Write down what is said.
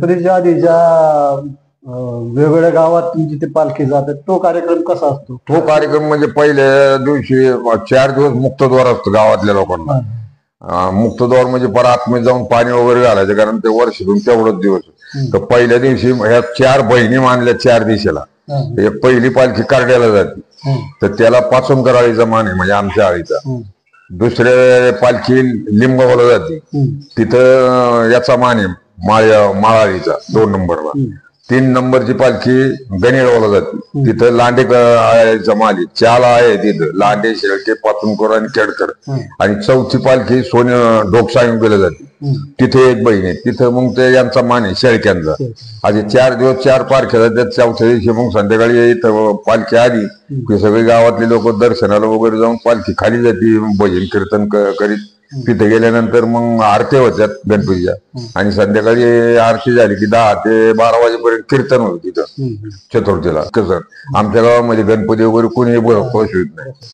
गणपतीच्या आधी ज्या वेगवेगळ्या गावात तुमची ती पालखी जाते तो कार्यक्रम कसा असतो? तो कार्यक्रम म्हणजे पहिल्या दिवशी 4 दिवस मुक्तद्वार असतो गावातल्या लोकांना. मुक्तद्वार म्हणजे परत आतमध्ये जाऊन पाणी वगैरे घालायचं, कारण ते वर्षातून तेवढंच दिवस. तर पहिल्या दिवशी ह्या 4 बहिणी मानल्या 4 दिशेला. एक पहिली पालखी कार्ड्याला जाते, तर त्याला पाचूनकर आळीचा मान आहे, म्हणजे आमच्या आळीचा. दुसऱ्या पालखी लिंबगावला जाते, तिथं याचा मान आहे माळाळीचा 2 नंबरला. 3 नंबरची पालखी गणेगावला जाते, तिथं लांडे आळीचा माली 4 आहे तिथं, लांडे, शेळके, पाचूनकर आणि केडकर. आणि 4थी पालखी ढोकसाळीला जाते, तिथे एक बहीण आहे, तिथं मग ते यांचा मान आहे शेळक्यांचा. आधी 4 दिवस 4 पालख्या जातात. 4थ्या दिवशी मग संध्याकाळी इथं पालखी आली की सगळे गावातले लोक दर्शनाला वगैरे जाऊन पालखी खाली जाते, भजन कीर्तन करीत. तिथे गेल्यानंतर मग आरती होत्यात गणपतीच्या, आणि संध्याकाळी आरती झाली की 10 ते 12 वाजेपर्यंत कीर्तन होतं तिथं चतुर्थीला. कसं आमच्या गावामध्ये गणपती वगैरे कोणी बसवित नाही.